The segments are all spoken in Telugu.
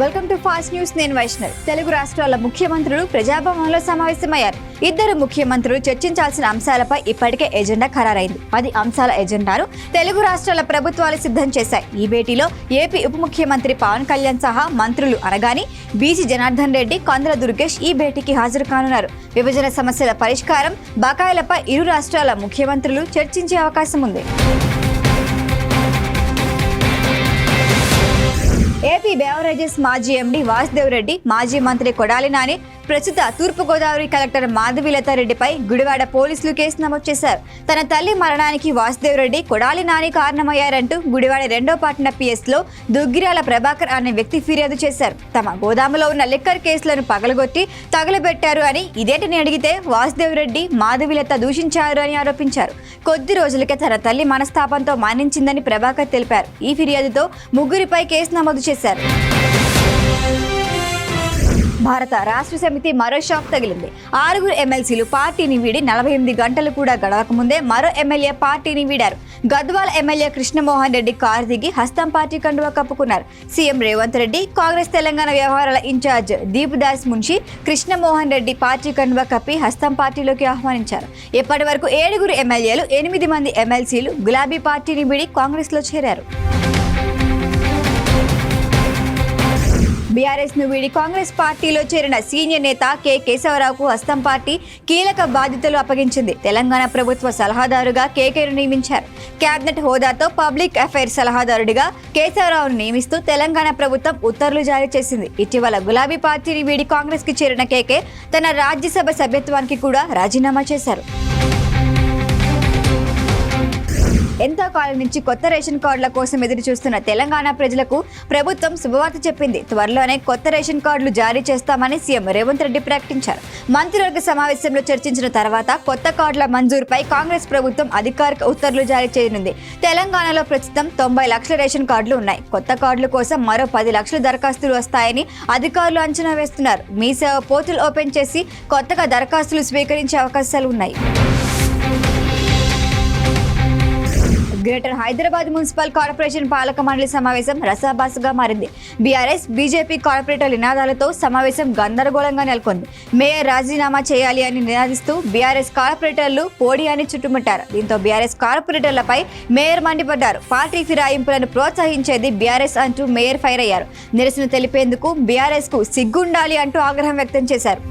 Welcome to fast news. నేను వైష్ణవ్. తెలుగు రాష్ట్రాల ముఖ్యమంత్రులు ప్రజాభవన్లో సమావేశమయ్యారు. ఇద్దరు ముఖ్యమంత్రులు చర్చించాల్సిన అంశాలపై ఇప్పటికే ఎజెండా ఖరారైంది. 10 అంశాల ఎజెండాను తెలుగు రాష్ట్రాల ప్రభుత్వాలు సిద్ధం చేశాయి. ఈ భేటీలో ఏపీ ఉప ముఖ్యమంత్రి పవన్ కళ్యాణ్ సహా మంత్రులు అనగాని బీసీ జనార్దన్ రెడ్డి, కందుల దుర్గేష్ ఈ భేటీకి హాజరు కానున్నారు. విభజన సమస్యల పరిష్కారం, బకాయిలపై ఇరు రాష్ట్రాల ముఖ్యమంత్రులు చర్చించే అవకాశం ఉంది. ఏపీ బేవరేజెస్ మాజీ ఎండీ వాసుదేవ్ రెడ్డి, మాజీ మంత్రి కొడాలి నాని, ప్రస్తుత తూర్పుగోదావరి కలెక్టర్ మాధవీలత రెడ్డిపై గుడివాడ పోలీసులు కేసు నమోదు చేశారు. తన తల్లి మరణానికి వాసుదేవ్ రెడ్డి, కొడాలి నాని కారణమయ్యారంటూ గుడివాడ 2వ పట్టణ పిఎస్లో దుగ్గిరాల ప్రభాకర్ అనే వ్యక్తి ఫిర్యాదు చేశారు. తమ గోదాములో ఉన్న లిక్కర్ కేసులను పగలగొట్టి తగలబెట్టారు అని ఇదేంటని అడిగితే వాసుదేవ్ రెడ్డి, మాధవీలత దూషించారు అని ఆరోపించారు. కొద్ది రోజులకే తన తల్లి మనస్తాపంతో మరణించిందని ప్రభాకర్ తెలిపారు. ఈ ఫిర్యాదుతో ముగ్గురిపై కేసు నమోదు చేశారు. భారత రాష్ట్ర సమితి మరో షాక్ తగిలింది. 6 ఎమ్మెల్సీలు పార్టీని వీడి 48 గంటలు కూడా గడవకముందే మరో ఎమ్మెల్యే పార్టీని వీడారు. గద్వాల ఎమ్మెల్యే కృష్ణమోహన్ రెడ్డి కారు దిగి హస్తం పార్టీ కండువా కప్పుకున్నారు. సీఎం రేవంత్ రెడ్డి, కాంగ్రెస్ తెలంగాణ వ్యవహారాల ఇన్ఛార్జ్ దీప్ దాస్ మున్షి కృష్ణమోహన్ రెడ్డి పార్టీ కండువా కప్పి హస్తం పార్టీలోకి ఆహ్వానించారు. ఇప్పటి వరకు 7 ఎమ్మెల్యేలు, 8 మంది ఎమ్మెల్సీలు గులాబీ పార్టీని వీడి కాంగ్రెస్ లో చేరారు. బీఆర్ఎస్ ను వీడి కాంగ్రెస్ పార్టీలో చేరిన సీనియర్ నేత కె కేశవరావుకు హస్తం పార్టీ కీలక బాధ్యతలు అప్పగించింది. తెలంగాణ ప్రభుత్వ సలహాదారుగా కేకేను నియమించారు. కేబినెట్ హోదాతో పబ్లిక్ అఫైర్స్ సలహాదారుడిగా కేశవరావును నియమిస్తూ తెలంగాణ ప్రభుత్వం ఉత్తర్వులు జారీ చేసింది. ఇటీవల గులాబీ పార్టీని వీడి కాంగ్రెస్ కి చేరిన కేకే తన రాజ్యసభ సభ్యత్వానికి కూడా రాజీనామా చేశారు. ఎంతో కాలం నుంచి కొత్త రేషన్ కార్డుల కోసం ఎదురు చూస్తున్న తెలంగాణ ప్రజలకు ప్రభుత్వం శుభవార్త చెప్పింది. త్వరలోనే కొత్త రేషన్ కార్డులు జారీ చేస్తామని సీఎం రేవంత్ రెడ్డి ప్రకటించారు. మంత్రివర్గ సమావేశంలో చర్చించిన తర్వాత కొత్త కార్డుల మంజూరుపై కాంగ్రెస్ ప్రభుత్వం అధికారిక ఉత్తర్వులు జారీ చేయనుంది. తెలంగాణలో ప్రస్తుతం 90 లక్షల రేషన్ కార్డులు ఉన్నాయి. కొత్త కార్డుల కోసం మరో 10 లక్షల దరఖాస్తులు వస్తాయని అధికారులు అంచనా వేస్తున్నారు. మీ సేవ పోర్టల్ ఓపెన్ చేసి కొత్తగా దరఖాస్తులు స్వీకరించే అవకాశాలు ఉన్నాయి. గ్రేటర్ హైదరాబాద్ మున్సిపల్ కార్పొరేషన్ పాలక మండలి సమావేశం రసాభాసగా మారింది. బీఆర్ఎస్, బీజేపీ కార్పొరేటర్ నినాదాలతో సమావేశం గందరగోళంగా నెలకొంది. మేయర్ రాజీనామా చేయాలి అని నినాదిస్తూ బీఆర్ఎస్ కార్పొరేటర్లు పోడియాన్ని చుట్టుముట్టారు. దీంతో బీఆర్ఎస్ కార్పొరేటర్లపై మేయర్ మండిపడ్డారు. పార్టీ ఫిరాయింపులను ప్రోత్సహించేది బీఆర్ఎస్ అంటూ మేయర్ ఫైర్ అయ్యారు. నిరసన తెలిపేందుకు బీఆర్ఎస్ కు సిగ్గుండాలి అంటూ ఆగ్రహం వ్యక్తం చేశారు.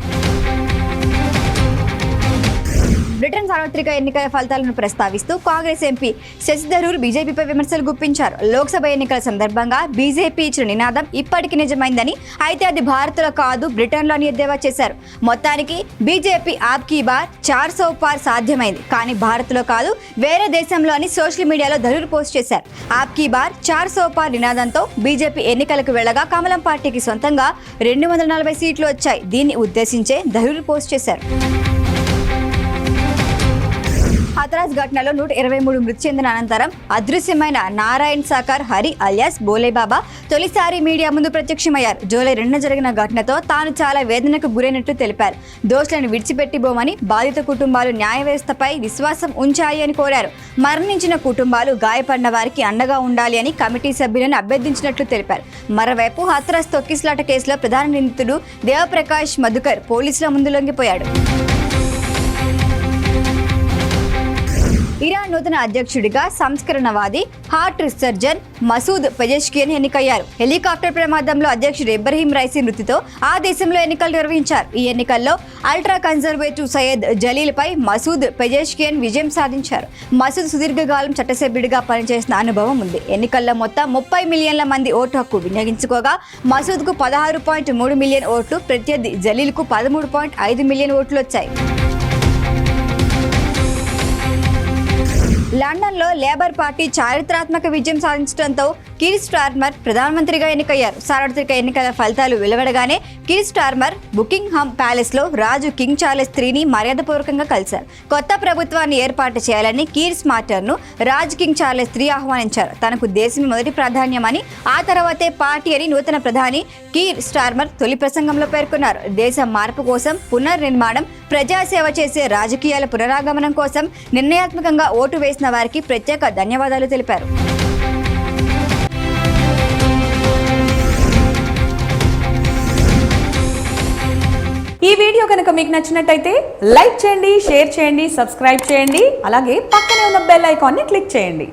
బ్రిటన్ సార్వత్రిక ఎన్నికల ఫలితాలను ప్రస్తావిస్తూ కాంగ్రెస్ ఎంపీ శశి థరూర్ బీజేపీపై విమర్శలు గుప్పించారు. లోక్సభ ఎన్నికల సందర్భంగా బీజేపీ ఇచ్చిన నినాదం ఇప్పటికీ నిజమైందని, అయితే అది భారత్లో కాదు బ్రిటన్లో అని ఎద్దేవా చేశారు. మొత్తానికి బీజేపీ ఆప్కీ బార్ 400 పార్ సాధ్యమైంది, కానీ భారత్లో కాదు వేరే దేశంలో అని సోషల్ మీడియాలో థరూర్ పోస్ట్ చేశారు. ఆప్కీ బార్ 400 పార్ నినాదంతో బీజేపీ ఎన్నికలకు వెళ్లగా కమలం పార్టీకి సొంతంగా 240 సీట్లు వచ్చాయి. దీన్ని ఉద్దేశించే థరూర్ పోస్ట్ చేశారు. హతరాస్ ఘటనలో 123 మృతి చెందిన అనంతరం అదృశ్యమైన నారాయణ్ సాకర్ హరి అలియాస్ బోలేబాబా తొలిసారి మీడియా ముందు ప్రత్యక్షమయ్యారు. జూలై 2న జరిగిన ఘటనతో తాను చాలా వేదనకు గురైనట్టు తెలిపారు. దోషులను విడిచిపెట్టిపోమని, బాధిత కుటుంబాలు న్యాయ వ్యవస్థపై విశ్వాసం ఉంచాయి అని కోరారు. మరణించిన కుటుంబాలు, గాయపడిన వారికి అండగా ఉండాలి అని కమిటీ సభ్యులను అభ్యర్థించినట్లు తెలిపారు. మరోవైపు హతరాస్ తొక్కిసలాట కేసులో ప్రధాన నిందితుడు దేవప్రకాష్ మధుకర్ పోలీసుల ముందు లొంగిపోయాడు. ఇరాన్ నూతన అధ్యక్షుడిగా సంస్కరణవాది, హార్ట్ సర్జన్ మసూద్ పెజెష్కియన్ ఎన్నికయ్యారు. హెలికాప్టర్ ప్రమాదంలో అధ్యక్షుడు ఇబ్రహీం రైసీ మృతితో ఆ దేశంలో ఎన్నికలు నిర్వహించారు. ఈ ఎన్నికల్లో అల్ట్రా కన్జర్వేటివ్ సయ్యద్ జలీల్ పై మసూద్ పెజెష్కియన్ విజయం సాధించారు. మసూద్ సుదీర్ఘకాలం చట్టసభ్యుడిగా పనిచేసిన అనుభవం ఉంది. ఎన్నికల్లో మొత్తం 30 మిలియన్ల మంది ఓటు హక్కు వినియోగించుకోగా మసూద్కు 16.3 మిలియన్ ఓట్లు, ప్రత్యర్థి జలీల్కు 13.5 మిలియన్ ఓట్లు వచ్చాయి. లండన్లో లేబర్ పార్టీ చారిత్రాత్మక విజయం సాధించడంతో కీర్ స్టార్మర్ ప్రధానమంత్రిగా ఎన్నికయ్యారు. సార్వత్రిక ఎన్నికల ఫలితాలు వెలువడగానే కీర్ స్టార్మర్ బుకింగ్హామ్ ప్యాలెస్లో రాజు కింగ్ చార్లెస్ IIIని మర్యాదపూర్వకంగా కలిశారు. కొత్త ప్రభుత్వాన్ని ఏర్పాటు చేయాలని కీర్ స్మార్టర్ను రాజు కింగ్ చార్లెస్ III ఆహ్వానించారు. తనకు దేశమే మొదటి ప్రాధాన్యమని, ఆ తర్వాతే పార్టీ అని నూతన ప్రధాని కీర్ స్టార్మర్ తొలి ప్రసంగంలో పేర్కొన్నారు. దేశం మార్పు కోసం, పునర్నిర్మాణం, ప్రజాసేవ చేసే రాజకీయాల పునరాగమనం కోసం నిర్ణయాత్మకంగా ఓటు వేసిన వారికి ప్రత్యేక ధన్యవాదాలు తెలిపారు. వీడియో కనుక మీకు నచ్చినట్టయితే లైక్ చేయండి, షేర్ చేయండి, సబ్స్క్రైబ్ చేయండి. అలాగే పక్కనే ఉన్న బెల్ ఐకాన్ని క్లిక్ చేయండి.